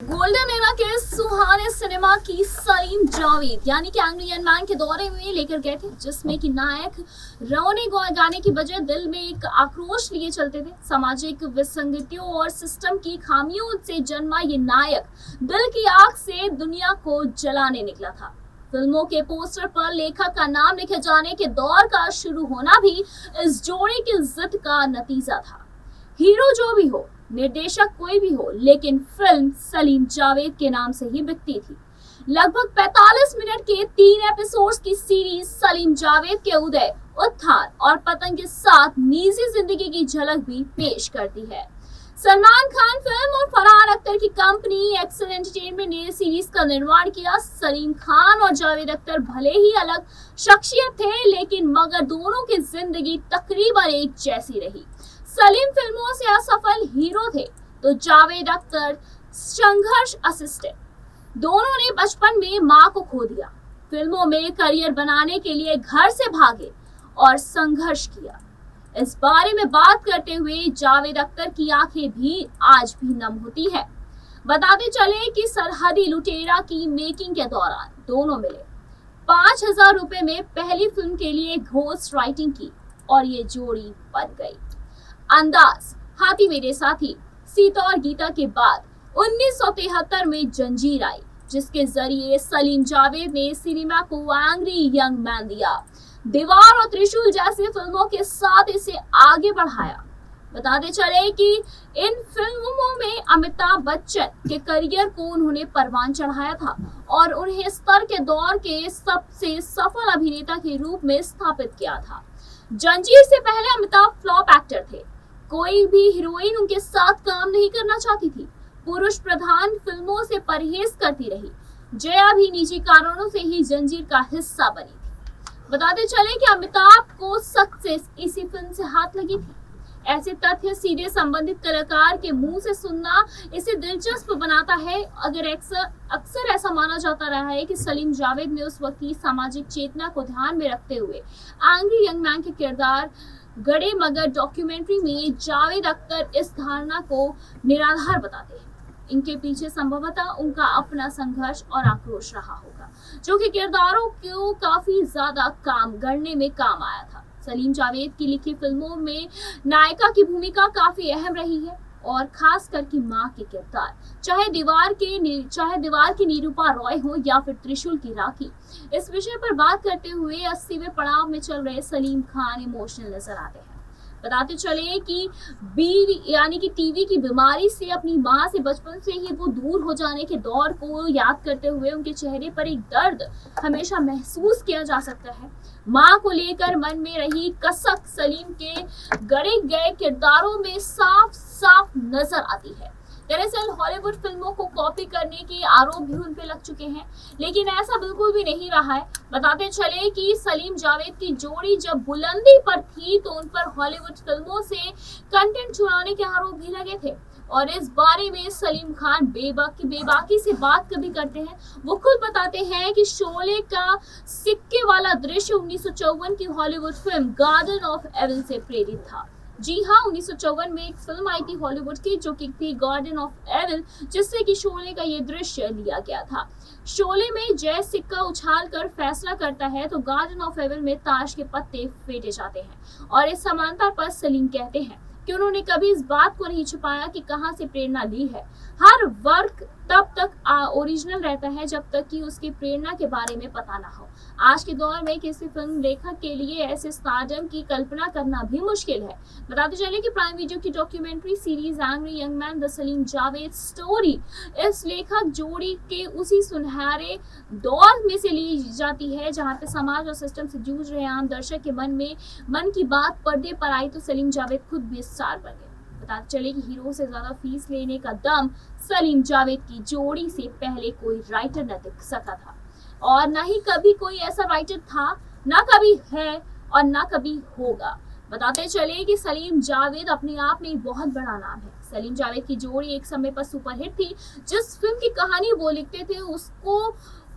Golden era के सुहाने cinema की सलीम जावेद यानी कि एंग्री यंग मैन के दौरे में लेकर गए थे, जिसमें कि नायक रोने गाने की बजाय दिल में एक आक्रोश लिए चलते थे। सामाजिक विसंगतियों और सिस्टम की खामियों से जन्मा ये नायक दिल की आग से दुनिया को जलाने निकला था। फिल्मों के पोस्टर पर लेखक का नाम लिखे जाने के दौर का शुरू होना भी इस जोड़ी की जिद का नतीजा था। हीरो जो भी हो, निर्देशक कोई भी हो, लेकिन फिल्म सलीम जावेद के नाम से ही बिकती थी। लगभग 45 मिनट के 3 एपिसोड्स की सीरीज सलीम जावेद के उदय, उत्थान और पतन के साथ निजी जिंदगी की झलक भी पेश करती है। सलमान खान फिल्म और फरहान अख्तर की कंपनी एक्सेल एंटरटेनमेंट ने सीरीज का निर्माण किया। सलीम खान और जावेद अख्तर भले ही अलग शख्सियत थे, लेकिन मगर दोनों की जिंदगी तकरीबन एक जैसी रही। सलीम फिल्मों से असफल हीरो थे तो जावेद अख्तर संघर्ष असिस्टेंट। दोनों ने बचपन में मां को खो दिया, फिल्मों में करियर बनाने के लिए घर से भागे और संघर्ष किया। इस बारे में बात करते हुए जावेद अख्तर की आंखें भी आज भी नम होती है। बताते चले कि सरहदी लुटेरा की मेकिंग के दौरान दोनों मिले, 5,000 रुपए में पहली फिल्म के लिए घोस्ट राइटिंग की और ये जोड़ी बन गई। अंदाज, हाथी मेरे साथी, सीता और गीता के बाद 1973 में जंजीर आई, जिसके जरिए सलीम जावेद ने सिनेमा को एंग्री यंग मैन दिया। दीवार और त्रिशूल जैसी फिल्मों के साथ इसे आगे बढ़ाया। बताते चले कि इन फिल्मों में अमिताभ बच्चन के करियर को उन्होंने परवान चढ़ाया था और उन्हें स्तर के दौर के सबसे सफल अभिनेता के रूप में स्थापित किया था। जंजीर से पहले अमिताभ फ्लॉप एक्टर थे। कोई भी हीरोइन उनके साथ काम नहीं करना चाहती थी। पुरुष प्रधान फिल्मों से परहेज करती रही। जया भी निजी कारणों से ही जंजीर का हिस्सा बनी थी। बताते चले कि अमिताभ को सक्सेस इसी फिल्म से हाथ लगी थी। ऐसे तथ्य सीधे संबंधित कलाकार के मुंह से सुनना इसे दिलचस्प बनाता है। अक्सर ऐसा माना जाता रहा है कि सलीम जावेद ने उस वक्त की सामाजिक चेतना को ध्यान में रखते हुए एंग्री यंग मैन के किरदार गड़े, मगर डॉक्यूमेंट्री में जावेद अख्तर इस धारणा को निराधार बताते हैं। इनके पीछे संभवतः उनका अपना संघर्ष और आक्रोश रहा होगा, जो कि किरदारों को काफी ज्यादा काम करने में काम आया था। सलीम जावेद की लिखी फिल्मों में नायिका की भूमिका काफी अहम रही है और खासकर की मां के किरदार, चाहे दीवार की निरूपा रॉय हो या फिर त्रिशूल की राखी। इस विषय पर बात करते हुए 80वें पड़ाव में चल रहे सलीम खान इमोशनल नजर आते हैं। बताते चले कि यानी कि टीवी की बीमारी से अपनी मां से बचपन से ही वो दूर हो जाने के दौर को याद करते हुए उनके चेहरे पर एक दर्द हमेशा महसूस किया जा सकता है। मां को लेकर मन में रही कसक सलीम के गढ़े गए किरदारों में साफ साफ नजर आती है। दरअसल हॉलीवुड फिल्मों को कॉपी करने के आरोप भी उन पे लग चुके हैं, लेकिन ऐसा बिल्कुल भी नहीं रहा है। बताते चले कि सलीम जावेद की जोड़ी जब बुलंदी पर थी तो उन पर हॉलीवुड फिल्मों से कंटेंट चुराने के आरोप भी लगे थे और इस बारे में सलीम खान बेबाकी से बात कभी करते हैं। वो खुद बताते हैं कि शोले का सिक्के वाला दृश्य 1954 की Hollywood film Garden of Evil से प्रेरित था। जी हाँ, 1954 में एक फिल्म आई थी हॉलीवुड की, जो कि थी गार्डन ऑफ एविल, जिससे कि शोले का ये दृश्य लिया गया था। शोले में जय सिक्का उछाल कर फैसला करता है तो गार्डन ऑफ एविल में ताश के पत्ते फेंटे जाते हैं। और इस समानता पर सलीम कहते हैं कि उन्होंने कभी इस बात को नहीं छुपाया कि कहां से प्रेरणा ली है। हर वर्क तब तक ओरिजिनल रहता है जब तक कि उसकी प्रेरणा के बारे में पता ना हो। आज के दौर में किसी फिल्म लेखक के लिए ऐसे स्टारडम की कल्पना करना भी मुश्किल है। बताते चले कि प्राइम वीडियो की documentary series angry young man the Salim Javed story इस लेखक जोड़ी के उसी सुनहरे दौर में से ली जाती है जहां पे समाज और सिस्टम से जूझ रहे आम दर्शक के मन की बात पर्दे पर आई तो सलीम जावेद खुद भी स्टार बन गए। पता चले कि हीरो से ज्यादा फीस लेने का दम सलीम जावेद की जोड़ी से पहले कोई राइटर न दिख सका था और न ही कभी कोई ऐसा राइटर था, ना कभी है और ना कभी होगा। बताते चले कि सलीम जावेद अपने आप में एक बहुत बड़ा नाम है। सलीम जावेद की जोड़ी एक समय पर सुपरहिट थी। जिस फिल्म की कहानी वो लिखते थे उसको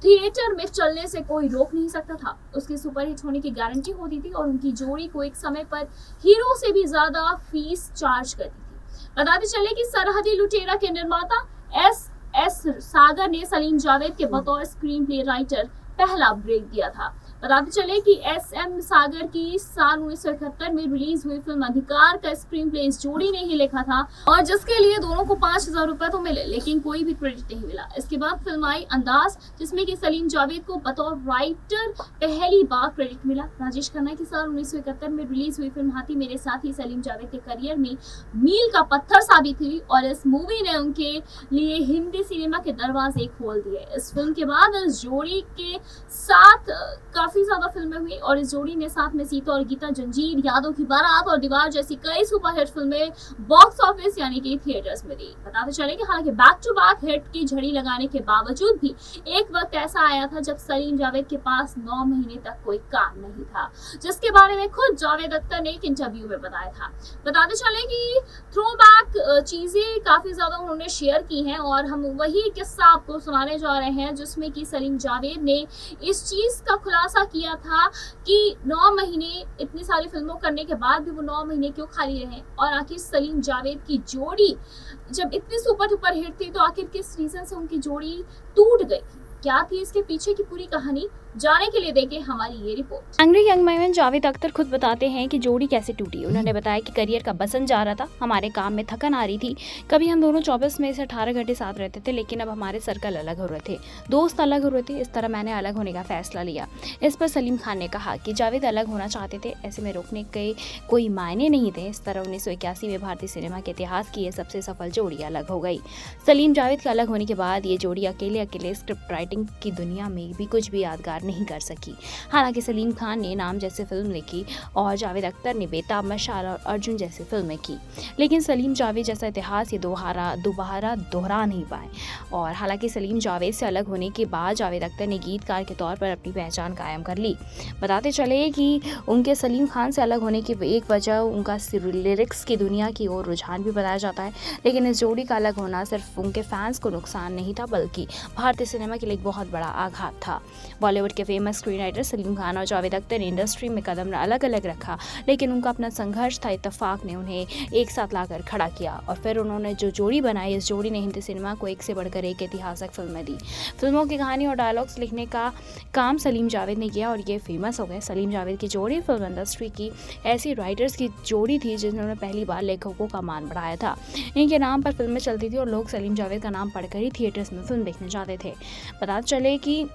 थिएटर में चलने से कोई रोक नहीं सकता था। उसके सुपरहिट होने की गारंटी होती थी और उनकी जोड़ी को एक समय पर हीरो से भी ज्यादा फीस चार्ज करती थी। बताते चले कि सरहदी लुटेरा के निर्माता एस एस सागर ने सलीम जावेद के बतौर स्क्रीन प्ले राइटर पहला ब्रेक दिया था। बताते चले कि एस एम सागर की साल 1971 में रिलीज हुई फिल्म अधिकार का स्क्रीन प्ले इस जोड़ी ने ही लिखा था और जिसके लिए दोनों को 5,000 रुपए तो मिले, लेकिन कोई भी क्रेडिट नहीं मिला। इसके बाद फिल्म आई अंदाज, जिसमें कि सलीम जावेद को बतौर राइटर पहली बार क्रेडिट मिला। राजेश खन्ना की साल 1971 में रिलीज हुई फिल्म हाथी मेरे साथी सलीम जावेद के करियर में मील का पत्थर साबित हुई और इस मूवी ने उनके लिए हिंदी सिनेमा के दरवाजे खोल दिए। इस फिल्म के बाद इस जोड़ी के साथ काफी ज्यादा फिल्में हुई और इस जोड़ी ने साथ में सीता और गीता, जंजीर, यादों की बारात और दीवार जैसी कई सुपरहिट फिल्में बॉक्स ऑफिस यानी कि थिएटर्स में दी। बताते चले कि हालांकि बैक टू बैक हिट की झड़ी लगाने के बावजूद भी एक वक्त ऐसा आया था जब सलीम जावेद के पास 9 महीने तक कोई काम नहीं था, जिसके बारे में खुद जावेद अख्तर ने एक इंटरव्यू में बताया था। बताते चले कि थ्रोबैक चीजें काफी ज्यादा उन्होंने शेयर की हैं और हम वही किस्सा आपको सुनाने जा रहे हैं जिसमें कि सलीम जावेद ने इस चीज का खुलासा किया था कि 9 महीने इतनी सारी फिल्मों करने के बाद भी वो 9 महीने क्यों खाली रहे और आखिर सलीम जावेद की जोड़ी जब इतनी सुपर डुपर हिट थी तो आखिर किस रीजन से उनकी जोड़ी टूट गई, क्या थी इसके पीछे की पूरी कहानी, जाने के लिए देखें हमारी ये report. Angry young man Javed Akhtar खुद बताते हैं कि जोड़ी कैसे टूटी। उन्होंने बताया कि करियर का बसन जा रहा था, हमारे काम में थकन आ रही थी। कभी हम दोनों 24 में से 18 घंटे साथ रहते थे, लेकिन अब हमारे सर्कल अलग हो रहे थे, दोस्त अलग हो रहे थे। इस तरह मैंने अलग होने का फैसला लिया। इस पर सलीम खान ने कहा कि जावेद अलग होना चाहते थे, ऐसे में रोकने के कोई मायने नहीं थे। इस तरह 1981 में भारतीय सिनेमा के इतिहास की यह सबसे सफल जोड़ी अलग हो गई। सलीम जावेद के अलग होने के बाद ये जोड़ी अकेले स्क्रिप्ट राइटिंग की दुनिया में भी कुछ भी यादगार नहीं कर सकी। हालांकि सलीम खान ने नाम जैसी फिल्म लिखी और जावेद अख्तर ने बेताब, मशाल और अर्जुन जैसी फिल्में की, लेकिन सलीम जावेद जैसा इतिहास ये दोबारा दोहरा नहीं पाए। और हालांकि सलीम जावेद से अलग होने के बाद जावेद अख्तर ने गीतकार के तौर पर अपनी पहचान कायम कर ली। बताते चले कि उनके सलीम खान से अलग होने की एक वजह उनका लिरिक्स की दुनिया की ओर रुझान भी बताया जाता है, लेकिन इस जोड़ी का अलग होना सिर्फ उनके फैंस को नुकसान नहीं था, बल्कि भारतीय सिनेमा के लिए एक बहुत बड़ा आघात था। बॉलीवुड के famous screen writer Salim Khan और जावेद अख्तर ने इंडस्ट्री में कदम अलग अलग रखा, लेकिन उनका अपना संघर्ष था। इत्तेफाक ने उन्हें एक साथ लाकर खड़ा किया और फिर उन्होंने जो जोड़ी बनाई, इस जोड़ी ने हिंदी सिनेमा को एक से बढ़कर एक ऐतिहासिक फिल्में दी। फिल्मों की कहानी और डायलॉग्स लिखने का काम सलीम जावेद ने किया और ये फेमस हो गए। सलीम जावेद की जोड़ी फिल्म इंडस्ट्री की ऐसी राइटर्स की जोड़ी थी जिन्होंने पहली बार लेखकों का मान बढ़ाया था। इनके नाम पर फिल्में चलती थी और लोग सलीम जावेद का नाम पढ़कर ही थिएटर्स में फिल्म देखने जाते थे। पता चले कि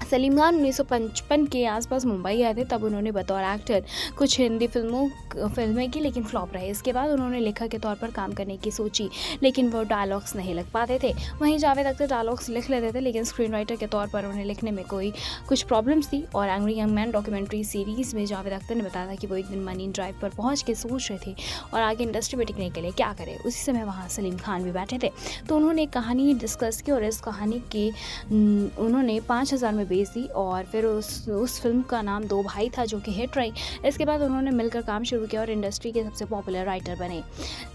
सलीम खान 1955 के आसपास मुंबई आए थे, तब उन्होंने बतौर एक्टर कुछ हिंदी फिल्में की, लेकिन फ्लॉप रहे। इसके बाद उन्होंने लेखक के तौर पर काम करने की सोची, लेकिन वो डायलॉग्स नहीं लिख पाते थे। वहीं जावेद अख्तर डायलॉग्स लिख लेते थे, लेकिन स्क्रीन राइटर के तौर पर उन्हें लिखने में कुछ प्रॉब्लम्स थी। और angry young man documentary series में जावेद अख्तर ने बताया था कि वो एक दिन मरीन ड्राइव पर पहुँच के सोच रहे थे और आगे इंडस्ट्री में टिकने के लिए क्या करें। उसी समय वहाँ सलीम खान भी बैठे थे, तो उन्होंने कहानी डिस्कस की और इस कहानी की उन्होंने 5,000 में बेच दी और फिर उस फिल्म का नाम दो भाई था, जो कि हिट रही। इसके बाद उन्होंने मिलकर काम शुरू किया और इंडस्ट्री के सबसे पॉपुलर राइटर बने।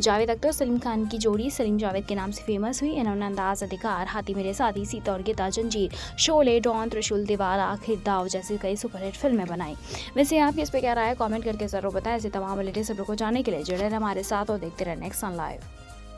जावेद अख्तर सलीम खान की जोड़ी सलीम जावेद के नाम से फेमस हुई। इन्होंने अंदाज, अधिकार, हाथी मेरे साथी, सीता और गीता, जंजीर, शोले, डॉन, त्रिशूल, दीवार, आखिर दाव जैसी कई सुपरहिट फिल्में बनाई। वैसे आपकी इस पर क्या राय है, कमेंट करके जरूर बताएं। ऐसे तमाम लेटेस्ट खबरों को जानने के लिए जुड़े रहें हमारे साथ और देखते रहें नेक्स्ट सन लाइव।